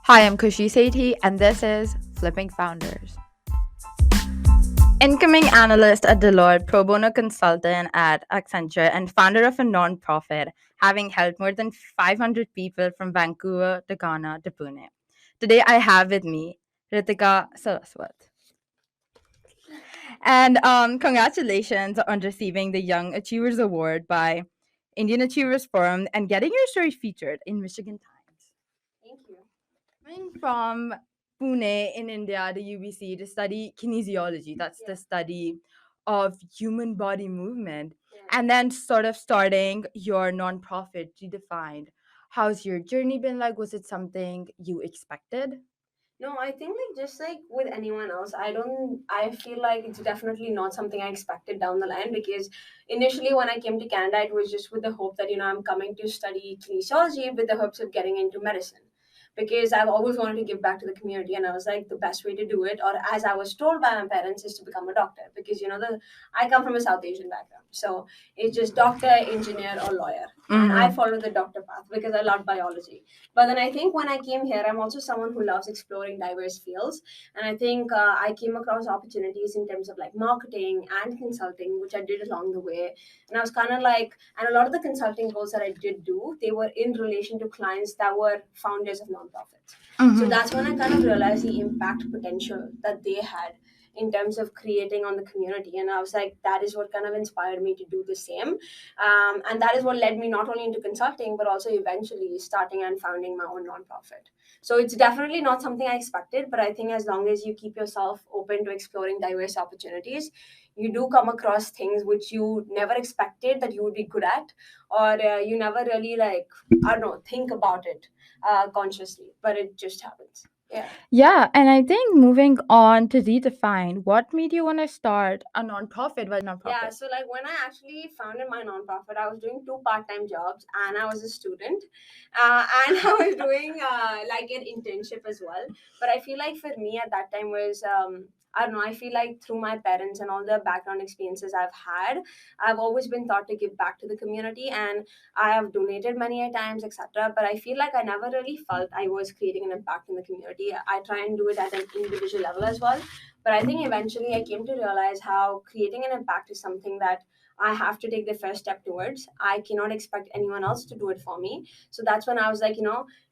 Hi, I'm Kushi Sethi, and this is Flipping Founders. Incoming analyst at Deloitte, pro bono consultant at Accenture, and founder of a nonprofit, having helped more than 500 people from Vancouver to Ghana to Pune. Today, I have with me Ritika Saraswat. And congratulations on receiving the Young Achievers Award by Indian Achievers Forum and getting your story featured in Michigan Times. Thank you. Coming from Pune in India, the UBC, to study kinesiology. That's the study of human body movement. And then sort of starting your nonprofit, Redefined. How's your journey been like? Was it something you expected? No, I think just like with anyone else, I feel like it's definitely not something I expected down the line because initially when I came to Canada, it was just with the hope that, I'm coming to study kinesiology with the hopes of getting into medicine. Because I've always wanted to give back to the community, and I was like, the best way to do it, or as I was told by my parents, is to become a doctor. Because I come from a South Asian background, so it's just doctor, engineer, or lawyer, and I followed the doctor path because I love biology. But then I think when I came here, I'm also someone who loves exploring diverse fields. And I think I came across opportunities in terms of like marketing and consulting, which I did along the way. And I was kind of like, and a lot of the consulting roles that I did do, they were in relation to clients that were founders of nonprofits. So that's when I kind of realized the impact potential that they had in terms of creating on the community. And I was like, that is what kind of inspired me to do the same. And that is what led me not only into consulting, but also eventually starting and founding my own nonprofit. So it's definitely not something I expected, but I think as long as you keep yourself open to exploring diverse opportunities, you do come across things which you never expected that you would be good at, or you never really I don't know, think about it consciously, but it just happens. Yeah. Yeah, and I think moving on to Redefine, what made you want to start a nonprofit? Why nonprofit? Yeah, so like when I actually founded my nonprofit, I was doing two part-time jobs and I was a student, and I was doing like an internship as well. But I feel like for me at that time was I don't know. I feel like through my parents and all the background experiences I've had, I've always been taught to give back to the community, and I have donated many a times, etc. But I feel like I never really felt I was creating an impact in the community. I try and do it at an individual level as well, but I think eventually I came to realize how creating an impact is something that I have to take the first step towards. I cannot expect anyone else to do it for me. So that's when I was like,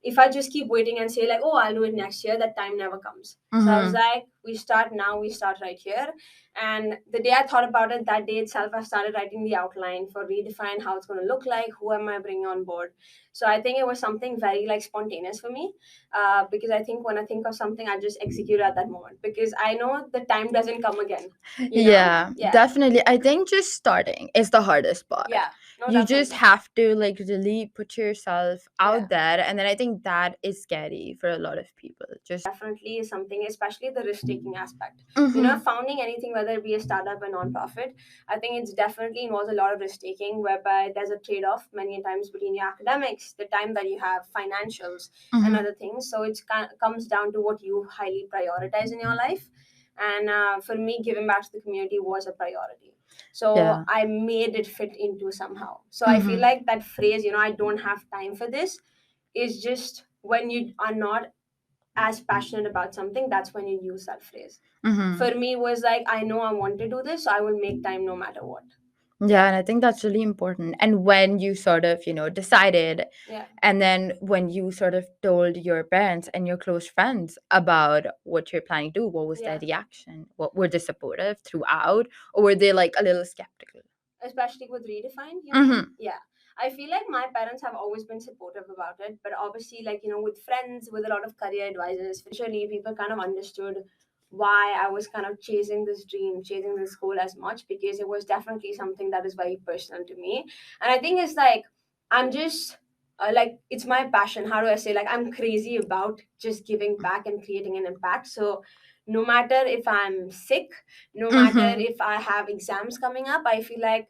if I just keep waiting and say, like, oh, I'll do it next year, that time never comes. So I was like, we start now, we start right here. And the day I thought about it, that day itself, I started writing the outline for Redefine, how it's going to look like, who am I bringing on board. So I think it was something very like spontaneous for me, because I think when I think of something, I just execute at that moment because I know the time doesn't come again. Yeah, Yeah. definitely. I think just starting is the hardest part. Yeah. No, You just definitely. have to like really put yourself out Yeah. there, and then I think that is scary for a lot of people. Just Definitely is something, especially the risk taking aspect. Mhm. Founding anything, whether it be a startup or non-profit, I think it's definitely involves a lot of risk taking, whereby there's a trade off many times between your academics, the time that you have, financials, and other things. So it comes down to what you highly prioritize in your life. And for me, giving back to the community was a priority. So Yeah. I made it fit into somehow. So I feel like that phrase, I don't have time for this, is just when you are not as passionate about something, that's when you use that phrase. For me was like, I know I want to do this, so I will make time no matter what. Yeah, and I think that's really important. And when you sort of, decided, Yeah. and then when you sort of told your parents and your close friends about what you're planning to do, what was their Yeah. reaction? What were they supportive throughout, or were they like a little skeptical? Especially with Redefined, you mean? Mm-hmm. Yeah. I feel like my parents have always been supportive about it, but obviously, like, with friends, with a lot of career advisors, eventually people kind of understood why I was kind of chasing this dream, chasing this goal as much, because it was definitely something that is very personal to me. And I think it's like, I'm just like, it's my passion. How do I say? Like, I'm crazy about just giving back and creating an impact. So, no matter if I'm sick, no matter if I have exams coming up, I feel like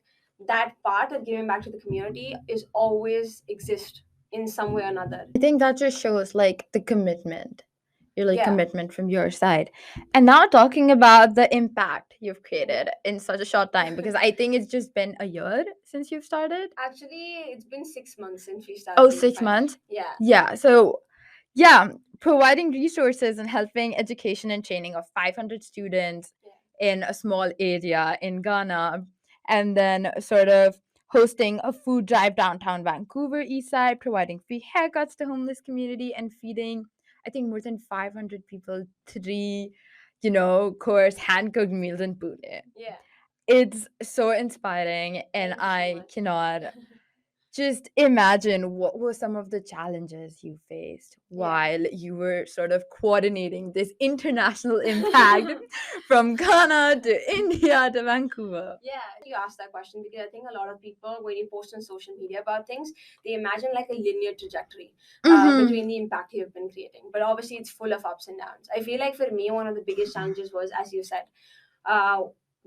that part of giving back to the community is always exist in some way or another. I think that just shows like the commitment, your like Yeah. commitment from your side. And now talking about the impact you've created in such a short time, because I think it's just been a year since you've started. Actually, it's been 6 months since we started. Oh, six Redefined. months. Yeah. Yeah. So Yeah, providing resources and helping education and training of 500 students in a small area in Ghana, and then sort of hosting a food drive downtown Vancouver east side, providing free haircuts to homeless community, and feeding, I think, more than 500 people 3, course hand-cooked meals in Pune. Yeah. It's so inspiring, and Thank you so I much. cannot just imagine what were some of the challenges you faced Yeah. while you were sort of coordinating this international impact from Ghana to India to Vancouver. Yeah, you asked that question because I think a lot of people, when you post on social media about things, they imagine like a linear trajectory Mm-hmm. between the impact you've been creating. But obviously, it's full of ups and downs. I feel like for me, one of the biggest challenges was, as you said, uh,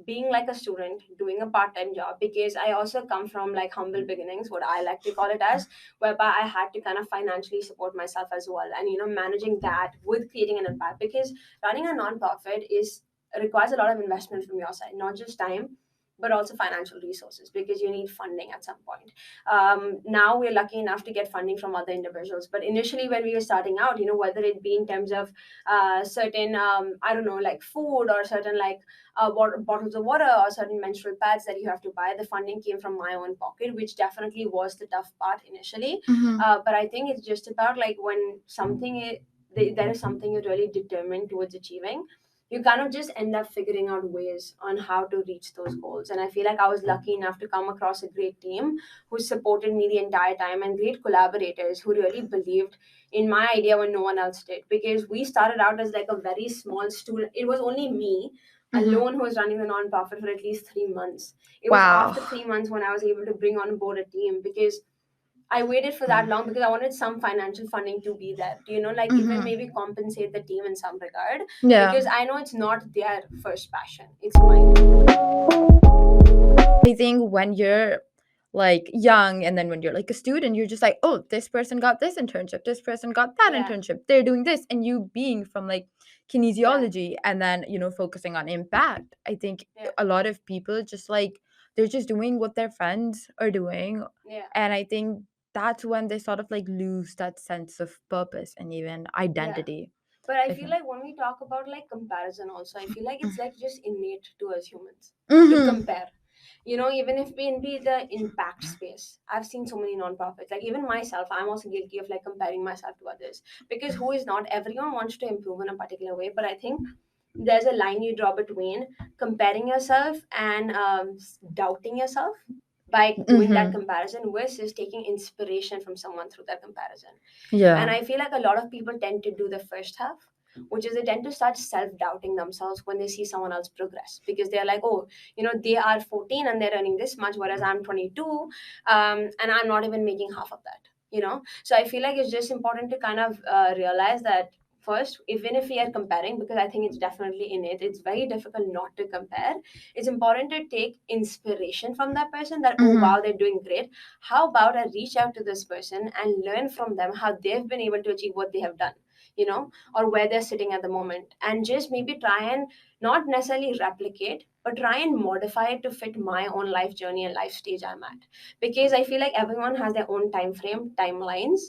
being like a student doing a part-time job, because I also come from like humble beginnings, what I like to call it as, whereby I had to kind of financially support myself as well, and managing that with creating an impact, because running a non-profit is requires a lot of investment from your side, not just time but also financial resources, because you need funding at some point. Now we're lucky enough to get funding from other individuals, but initially when we were starting out, whether it be in terms of certain I don't know, like food, or certain like bottles of water, or certain menstrual pads that you have to buy, the funding came from my own pocket, which definitely was the tough part initially. Mm-hmm. But I think it's just about like when there is something you're really determined towards achieving, you kind of just end up figuring out ways on how to reach those goals. And I feel like I was lucky enough to come across a great team who supported me the entire time, and great collaborators who really believed in my idea when no one else did. Because we started out as like a very small student, it was only me Mm-hmm. alone who was running the nonprofit for at least 3 months. It was Wow. after 3 months when I was able to bring on board a team, because I waited for that long because I wanted some financial funding to be there. Like even Mm-hmm. maybe compensate the team in some regard, Yeah. because I know it's not their first passion, it's mine. I think when you're like young and then when you're like a student, you're just like, oh, this person got this internship, this person got that Yeah, internship, they're doing this. And you being from like yeah, kinesiology and then, focusing on impact, I think yeah, a lot of people just like, they're just doing what their friends are doing. yeah, And I think that's when they sort of like lose that sense of purpose and even yeah. identity. But I I feel think. like when we talk about like comparison, also, I feel like it's like just innate to us humans to Mm-hmm. compare. Even if we in be the impact space, I've seen so many nonprofits. Like even myself, I'm also guilty of like comparing myself to others. Because who is not? Everyone wants to improve in a particular way, but I think there's a line you draw between comparing yourself and doubting yourself by doing that Mm-hmm. comparison versus taking inspiration from someone through that comparison. And Yeah. I feel like a lot of people tend to do the first half, which is they tend to start self-doubting themselves when they see someone else progress, because they're like, oh, they are 14 and they're earning this much, whereas I'm 22, and I'm not even making half of that. So I feel like it's just important to kind of realize that first, even if we are comparing, because I think it's definitely innate, it's very difficult not to compare. It's important to take inspiration from that person, that, oh Mm-hmm. wow, they're doing great. How about I reach out to this person and learn from them how they've been able to achieve what they have done, or where they're sitting at the moment, and just maybe try and not necessarily replicate, but try and modify it to fit my own life journey and life stage I'm at. Because I feel like everyone has their own time frame, timelines,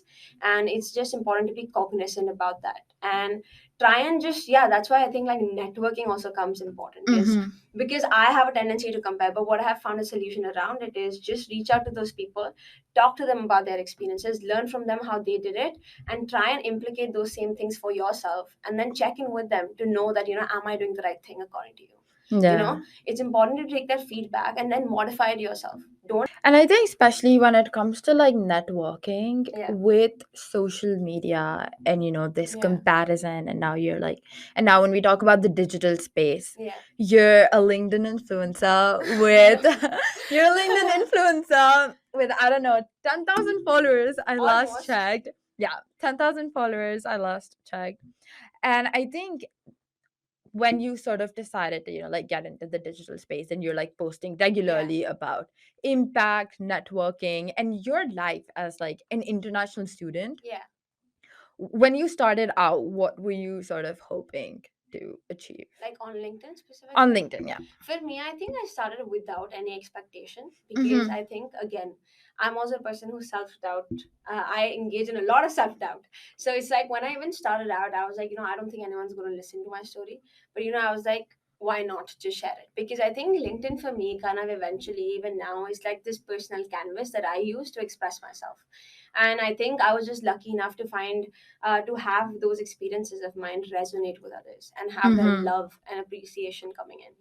and it's just important to be cognizant about that, and try and just, yeah, that's why I think like networking also comes important, is Mm-hmm. because I have a tendency to compare, but what I have found a solution around it is just reach out to those people, talk to them about their experiences, learn from them how they did it, and try and implicate those same things for yourself, and then check in with them to know that, am I doing the right thing according to you. Yeah. It's important to take that feedback and then modify it yourself. Don't. And I think especially when it comes to like networking Yeah, with social media and this yeah, comparison, and now you're like, and now when we talk about the digital space, yeah. you're a LinkedIn influencer with you're a LinkedIn influencer with, I don't know, 10,000 followers I last Almost. checked. Yeah, 10,000 followers I last checked. And I think when you sort of decided to like get into the digital space and you're like posting Yeah, regularly about impact networking and your life as like an international student, yeah. when you started out, what were you sort of hoping to achieve Like on LinkedIn specifically? on LinkedIn? Yeah. For me, I think I started without any expectation because Mm-hmm. I think, again, I'm also a person who self doubt. I engage in a lot of self doubt. So it's like when I even started out, I was like, I don't think anyone's going to listen to my story. But, I was like, why not just share it? Because I think LinkedIn for me, kind of eventually, even now, is like this personal canvas that I use to express myself. And I think I was just lucky enough to have those experiences of mine resonate with others and have that Mm-hmm. love and appreciation coming in,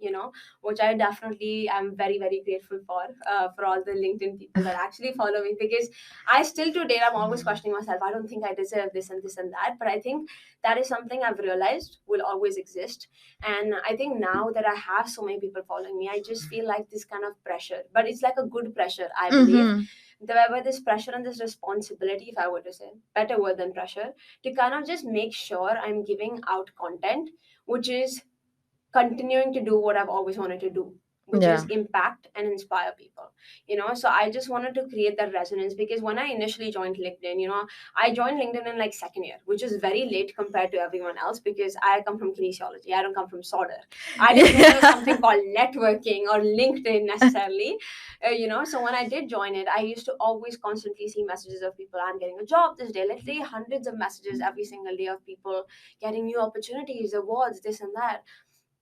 which I definitely am very, very grateful for all the LinkedIn people that actually follow me, because I still to date, I'm always questioning myself. I don't think I deserve this and this and that. But I think that is something I've realized will always exist. And I think now that I have so many people following me, I just feel like this kind of pressure, but it's like a good pressure, I believe. Mm-hmm. There were this pressure and this responsibility, if I were to say, better word than pressure, to kind of just make sure I'm giving out content which is continuing to do what I've always wanted to do, which is Yeah. impact and inspire people. So I just wanted to create that resonance, because when I initially joined LinkedIn, I joined LinkedIn in like second year, which is very late compared to everyone else, because I come from kinesiology. I don't come from solder. I didn't know there was something called networking or LinkedIn necessarily. So when I did join it, I used to always constantly see messages of people, I'm getting a job this day, literally hundreds of messages every single day of people getting new opportunities, awards, this and that.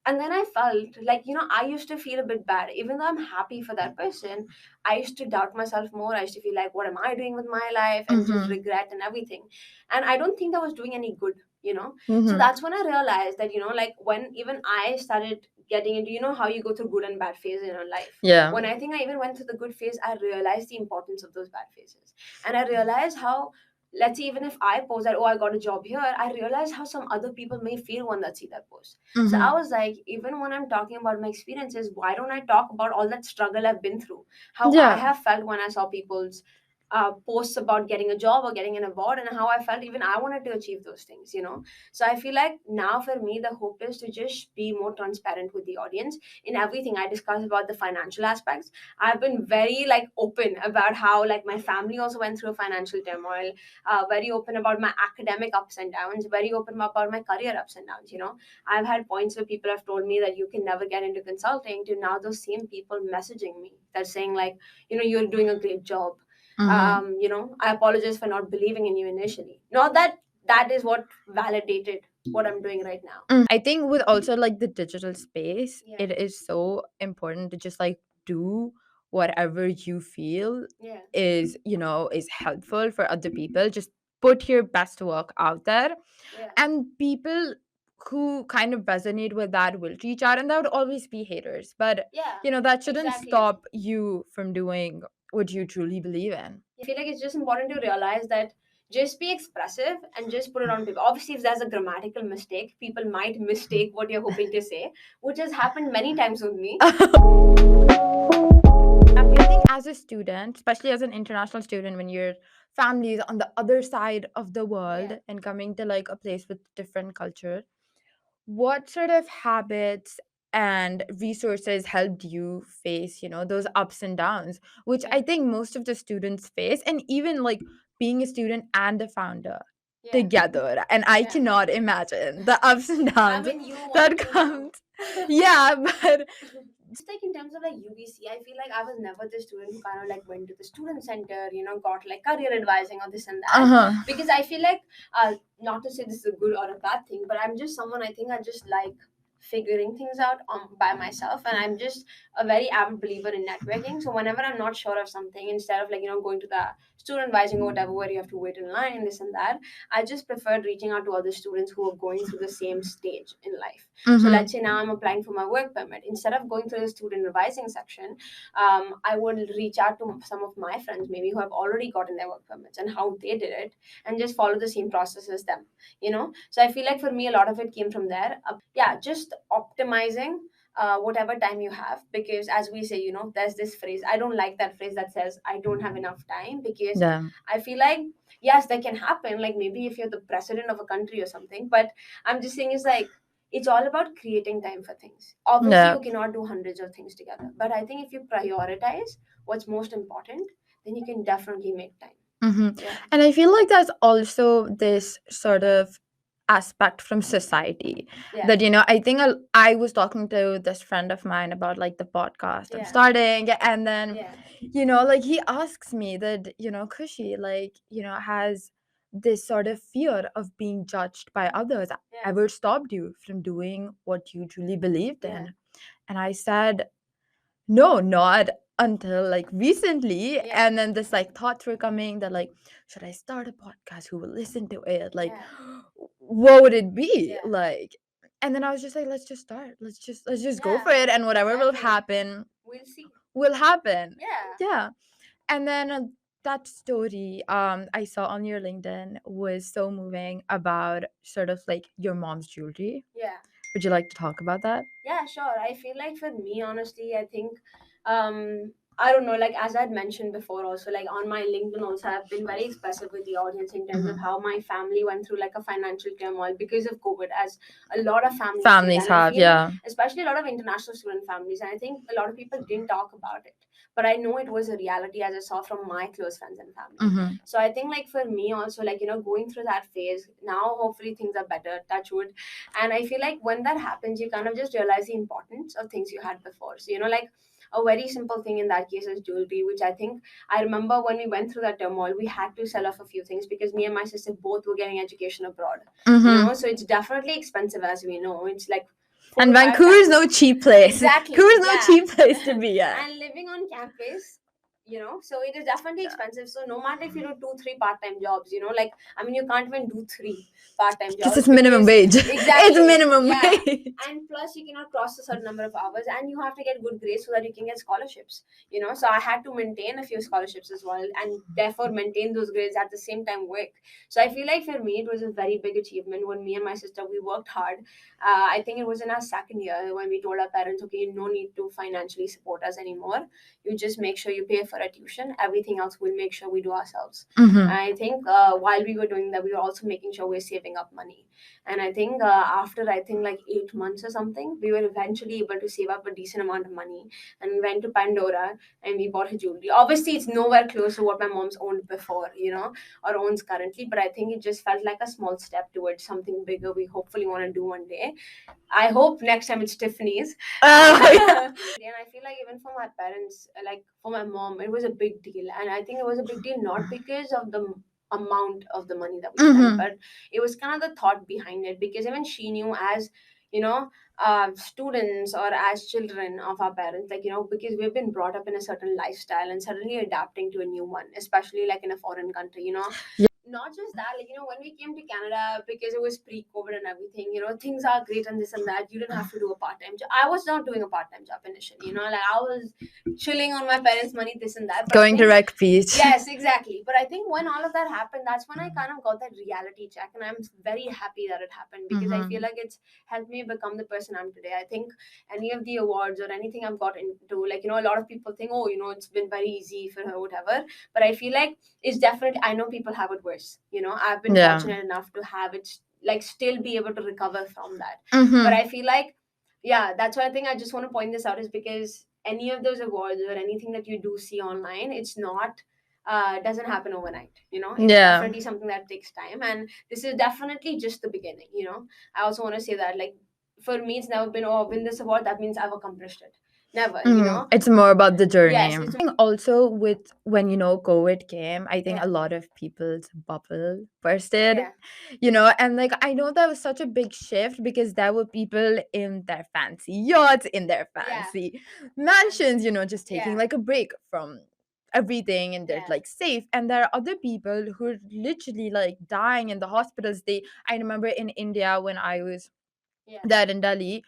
And then I felt like, I used to feel a bit bad. Even though I'm happy for that person, I used to doubt myself more. I used to feel like, what am I doing with my life? And just Mm-hmm. regret and everything. And I don't think that was doing any good. So Mm-hmm. that's when I realized that, like when even I started getting into, how you go through good and bad phases in your life. Yeah. When I think I even went through the good phase, I realized the importance of those bad phases. And I realized how, let's say, even if I post that, oh, I got a job here, I realized how some other people may feel when they see that post. So I Mm-hmm. was like, even when I'm talking about my experiences, why don't I talk about all that struggle I've been through? How I Yeah. have felt when I saw people's posts about getting a job or getting an award, and how I felt even I wanted to achieve those things. So I feel like now for me, the hope is to just be more transparent with the audience in everything I discuss about the financial aspects. I've been very like open about how like my family also went through a financial turmoil, very open about my academic ups and downs, very open about my career ups and downs. I've had points where people have told me that you can never get into consulting, to now those same people messaging me. They're saying like, you're doing a great job. Mm-hmm. I apologize for not believing in you initially. Not that that is what validated what I'm doing right now. I think with also like the digital space, Yeah. it is so important to just like do whatever you feel Yeah. is helpful for other people. Just put your best work out there, Yeah. and people who kind of resonate with that will reach out, and there would always be haters, but Yeah. that shouldn't Exactly. stop you from doing what you truly believe in. I feel like it's just important to realize that just be expressive and just put it on paper. Obviously, if there's a grammatical mistake, people might mistake what you're hoping to say, which has happened many times with me. I think as a student, especially as an international student, when your family is on the other side of the world Yeah. and coming to like a place with different culture, what sort of habits and resources helped you face those ups and downs, which Yeah. I think most of the students face, and even like being a student and a founder Yeah. together, and I Yeah. cannot imagine the ups and I downs mean, you want that to now. comes. Yeah, but Like in terms of like UBC, I feel like I was never the student who kind of like went to the student center, got like career advising or this and that. uh-huh. Because I feel like, not to say this is a good or a bad thing, but I'm just someone, I think I just like figuring things out by myself, and I'm just a very avid believer in networking. So whenever I'm not sure of something, instead of like going to the student advising or whatever, where you have to wait in line, this and that, I just preferred reaching out to other students who are going through the same stage in life. So Mm-hmm. let's say now I'm applying for my work permit. Instead of going through the student advising section, I would reach out to some of my friends maybe who have already gotten their work permits and how they did it, and just follow the same process as them. So I feel like for me, a lot of it came from there. Yeah, just optimizing whatever time you have, because as we say, there's this phrase. I don't like that phrase that says I don't have enough time, because Yeah. I feel like, yes, that can happen, like maybe if you're the president of a country or something, but I'm just saying is like, it's all about creating time for things. Obviously, Yeah. you cannot do hundreds of things together, but I think if you prioritize what's most important, then you can definitely make time. Mm-hmm. Yeah. And I feel like there's also this sort of aspect from society. Yeah. That, I think I was talking to this friend of mine about like the podcast I'm Yeah. starting, and then Yeah. like he asks me that, Kushi, like, has this sort of fear of being judged by others Yeah. ever stopped you from doing what you truly believed Yeah. in? And I said, no, not until like recently. Yeah. And then this like thoughts were coming that like, should I start a podcast? Who will listen to it? Like, Yeah. what would it be? Yeah. Like, and then I was just like, let's just start. Let's just go Yeah. for it. And whatever will Exactly. happen We'll see. will happen. Yeah. Yeah. And then that story I saw on your LinkedIn was so moving about sort of like your mom's jewelry. Yeah. Would you like to talk about that? Yeah, sure. I feel like for me, honestly, I think, I don't know, like as I'd mentioned before, also like on my LinkedIn, also I've been very expressive with the audience in terms of how my family went through like a financial turmoil because of COVID, as a lot of Families did. And I have, feel, yeah. especially a lot of international student families, and I think a lot of people didn't talk about it. But I know it was a reality as I saw from my close friends and family. Mm-hmm. So I think like for me also, like, going through that phase, now hopefully things are better, touch wood. And I feel like when that happens, you kind of just realize the importance of things you had before. So, like a very simple thing in that case is jewelry, which I think I remember when we went through that turmoil, we had to sell off a few things because me and my sister both were getting education abroad. Mm-hmm. So it's definitely expensive, as we know. It's like And Vancouver is no cheap place. Exactly. Vancouver is no Yeah. cheap place to be at. And living on campus, so it is definitely expensive. So no matter if you do 2 3 part-time jobs, like, I mean, you can't even do 3 part-time jobs This is minimum wage. Exactly. It's minimum Yeah. wage. And plus you cannot cross a certain number of hours, and you have to get good grades so that you can get scholarships. So I had to maintain a few scholarships as well, and therefore maintain those grades at the same time work. So I feel like for me it was a very big achievement when me and my sister, we worked hard. I think it was in our second year when we told our parents, okay, no need to financially support us anymore. You just make sure you pay for a tuition. Everything else we'll make sure we do ourselves. Mm-hmm. I think while we were doing that, we were also making sure we're saving up money. And I think after I think like 8 months or something, we were eventually able to save up a decent amount of money. And we went to Pandora and we bought her jewelry. Obviously, it's nowhere close to what my mom's owned before, or owns currently. But I think it just felt like a small step towards something bigger we hopefully want to do one day. I hope next time it's Tiffany's. Yeah. And I feel like even for my parents, like for my mom, it was a big deal. And I think it was a big deal not because of the amount of the money that we spent, but it was kind of the thought behind it, because even she knew, as you know students or as children of our parents, like, because we've been brought up in a certain lifestyle and suddenly adapting to a new one, especially like in a foreign country. Not just that, like, when we came to Canada, because it was pre-COVID and everything, things are great and this and that. You didn't have to do a part-time job. I was not doing a part-time job initially, like I was chilling on my parents' money, this and that. But Going to Rec Beach. Yes, exactly. But I think when all of that happened, that's when I kind of got that reality check, and I'm very happy that it happened, because I feel like it's helped me become the person I'm today. I think any of the awards or anything I've got into, like, a lot of people think, oh, it's been very easy for her, whatever. But I feel like it's definitely, I know people have it worse. I've been fortunate enough to have it, like, still be able to recover from that. But I feel like, yeah, that's why I think I just want to point this out, is because any of those awards or anything that you do see online, it's not doesn't happen overnight. It's definitely something that takes time, and this is definitely just the beginning. I also want to say that, like, for me, it's never been, oh, win this award, that means I've accomplished it. Never. It's more about the journey. Yes, I think also with when COVID came, I think Yeah. a lot of people's bubble bursted. Yeah. And like I know that was such a big shift, because there were people in their fancy yachts, in their fancy mansions, just taking Yeah. like a break from everything, and they're Yeah. like safe. And there are other people who are literally like dying in the hospitals. I remember in India when I was Yeah. there in Delhi,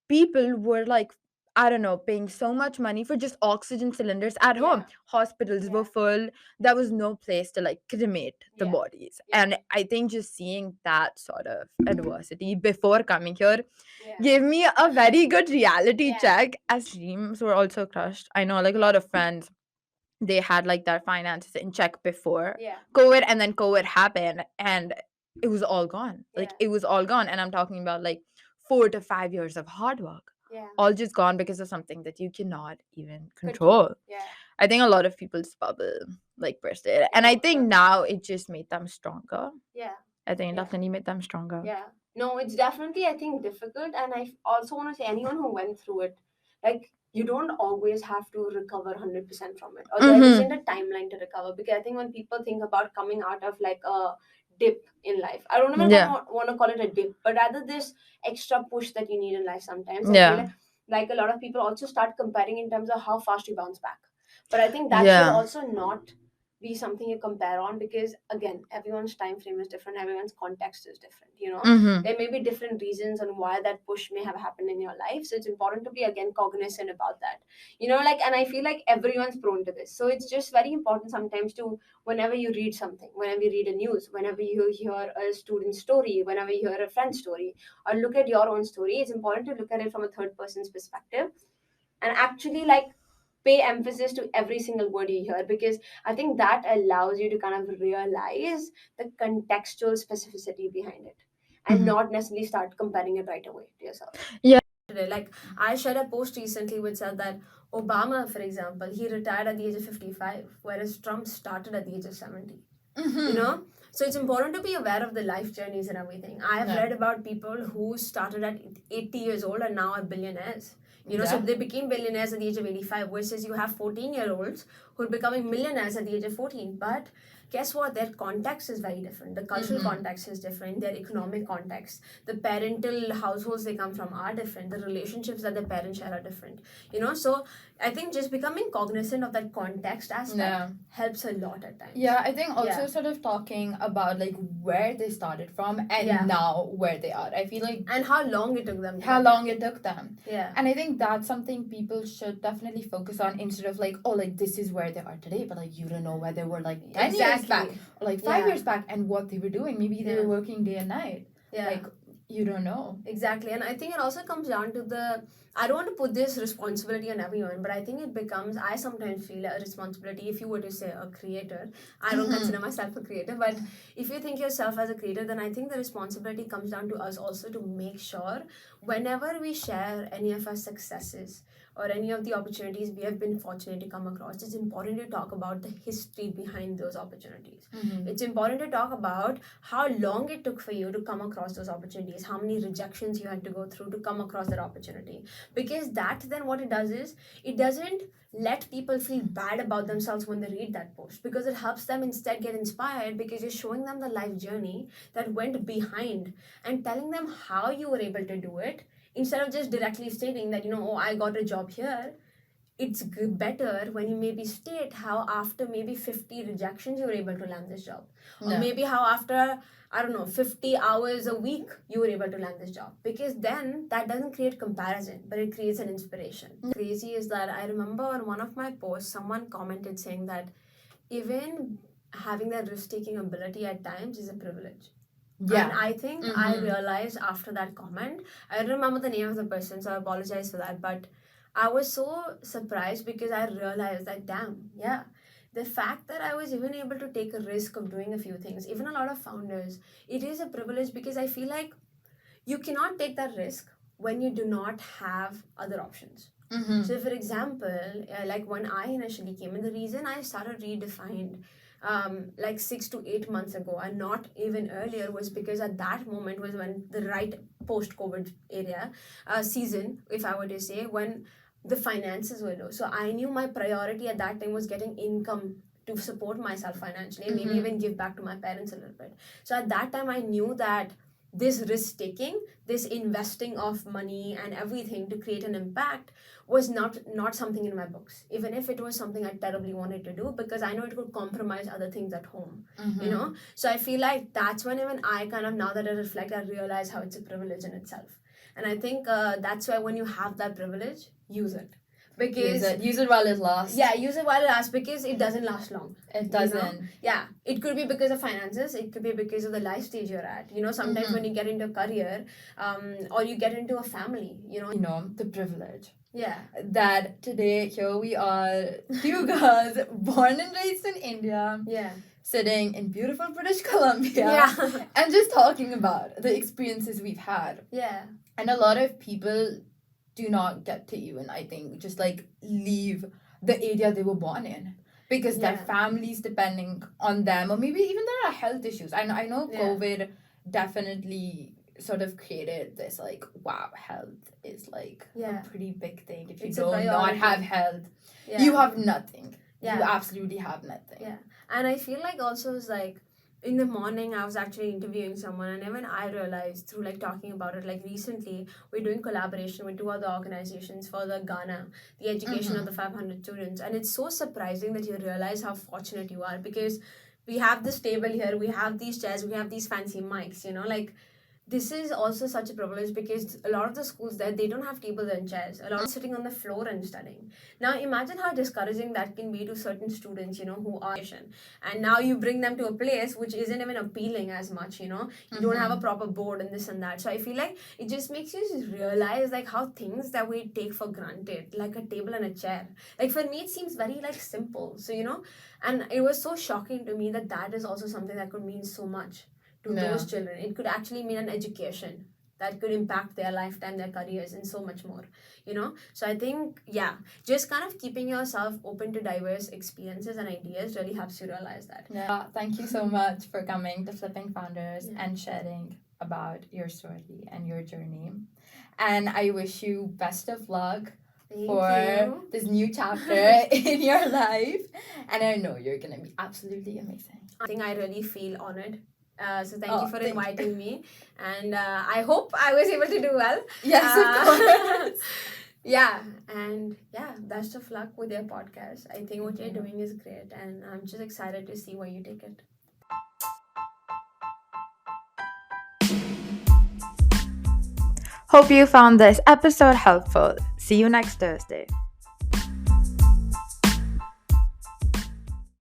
people were like, I don't know, paying so much money for just oxygen cylinders at home. Hospitals were full. There was no place to like cremate the bodies. And I think just seeing that sort of adversity before coming here gave me a very good reality check, as dreams were also crushed. I know like a lot of friends, they had like their finances in check before COVID, and then COVID happened and it was all gone. Like it was all gone. And I'm talking about like 4 to 5 years of hard work. All just gone because of something that you cannot even control. I think a lot of people's bubble like bursted. And I think now it just made them stronger. Yeah. I think it Yeah. definitely made them stronger. Yeah. No, it's definitely, I think, difficult. And I also want to say, anyone who went through it, like, you don't always have to recover 100% from it, or there isn't a timeline to recover. Because I think when people think about coming out of like a dip in life, I don't even Yeah. want to call it a dip, but rather this extra push that you need in life sometimes. I Yeah. feel like a lot of people also start comparing in terms of how fast you bounce back. But I think that should Yeah. also not be something you compare on, because again, everyone's time frame is different, everyone's context is different, you know. There may be different reasons on why that push may have happened in your life, so it's important to be again cognizant about that, you know. Like, and I feel like everyone's prone to this, so it's just very important sometimes to, whenever you read something, whenever you read a news, whenever you hear a student story, whenever you hear a friend story, or look at your own story, it's important to look at it from a third person's perspective and actually like pay emphasis to every single word you hear, because I think that allows you to kind of realize the contextual specificity behind it and not necessarily start comparing it right away to yourself. Yeah. Today, like, I shared a post recently which said that Obama, for example, he retired at the age of 55, whereas Trump started at the age of 70. You know, so it's important to be aware of the life journeys and everything. I have read about people who started at 80 years old and now are billionaires, you know. So they became billionaires at the age of 85, versus you have 14-year-olds who are becoming millionaires at the age of 14. But guess what, their context is very different, the cultural context is different, their economic context, the parental households they come from are different, the relationships that their parents share are different, you know. So I think just becoming cognizant of that context aspect helps a lot at times. Yeah, I think also sort of talking about like where they started from and now where they are. I feel like and how long it took them. how long it took them. Yeah. And I think that's something people should definitely focus on, instead of like, oh, like this is where they are today, but like you don't know where they were like 10 years back or like 5 years back and what they were doing. Maybe they were working day and night. Like, you don't know. Exactly. And I think it also comes down to the, I don't want to put this responsibility on everyone, but I think it becomes, I sometimes feel a responsibility, if you were to say a creator. I don't consider myself a creator, but if you think yourself as a creator, then I think the responsibility comes down to us also to make sure whenever we share any of our successes or any of the opportunities we have been fortunate to come across, it's important to talk about the history behind those opportunities. It's important to talk about how long it took for you to come across those opportunities, how many rejections you had to go through to come across that opportunity. Because that then what it does is, it doesn't let people feel bad about themselves when they read that post, because it helps them instead get inspired, because you're showing them the life journey that went behind and telling them how you were able to do it, instead of just directly stating that, you know, oh, I got a job here. It's better when you maybe state how after maybe 50 rejections you were able to land this job, or maybe how after, I don't know, 50 hours a week you were able to land this job, because then that doesn't create comparison, but it creates an inspiration. Crazy is that I remember on one of my posts someone commented saying that even having that risk-taking ability at times is a privilege. And I think I realized after that comment, I don't remember the name of the person, so I apologize for that, but I was so surprised because I realized that, damn, yeah, the fact that I was even able to take a risk of doing a few things, even a lot of founders, it is a privilege, because I feel like you cannot take that risk when you do not have other options. So, for example, like when I initially came in, the reason I started Redefined like 6 to 8 months ago and not even earlier was because at that moment was when the right post-COVID area season, if I were to say, when the finances were low. So I knew my priority at that time was getting income to support myself financially and maybe even give back to my parents a little bit. So at that time I knew that this risk taking, this investing of money and everything to create an impact was not something in my books, even if it was something I terribly wanted to do, because I know it could compromise other things at home. You know, so I feel like that's when even I kind of, now that I reflect, I realize how it's a privilege in itself. And I think that's why when you have that privilege, use it. Because use it while it lasts. Yeah, use it while it lasts, because it doesn't last long. It doesn't. You know? Yeah, it could be because of finances, it could be because of the life stage you're at. You know, sometimes when you get into a career, or you get into a family, you know, the privilege. Yeah. That today here we are, two girls born and raised in India. Yeah. Sitting in beautiful British Columbia. Yeah. And just talking about the experiences we've had. Yeah. And a lot of people do not get to even, I think, just like leave the area they were born in. because their Yeah. families depending on them, or maybe even there are health issues. I know Yeah. COVID definitely sort of created this like, wow, health is like Yeah. a pretty big thing. If you It's a do not priority. have health, Yeah. you have nothing. You Yeah. absolutely have nothing. Yeah. And I feel like also it's like in the morning I was actually interviewing someone, and even I realized through like talking about it, like recently we're doing collaboration with two other organizations for the Ghana, the education of the 500 students. And it's so surprising that you realize how fortunate you are, because we have this table here, we have these chairs, we have these fancy mics, you know, like this is also such a privilege, because a lot of the schools there, they don't have tables and chairs. A lot of sitting on the floor and studying. Now imagine how discouraging that can be to certain students, you know, who are, and now you bring them to a place which isn't even appealing as much, you know, you don't have a proper board and this and that. So I feel like it just makes you just realize like how things that we take for granted, like a table and a chair, like for me it seems very like simple. So you know, and it was so shocking to me that that is also something that could mean so much to those children. It could actually mean an education that could impact their lifetime, their careers, and so much more, you know. So I think, yeah, just kind of keeping yourself open to diverse experiences and ideas really helps you realize that. Yeah, thank you so much for coming to Flipping Founders Yeah. and sharing about your story and your journey. And I wish you best of luck for you. this new chapter in your life. And I know you're going to be absolutely amazing. I think I really feel honored. So thank Oh, you for thank inviting me, and I hope I was able to do well. Yes, of course. Yeah, and yeah, best of luck with your podcast. I think what you're Thank you. doing is great, and I'm just excited to see where you take it. Hope you found this episode helpful. See you next Thursday.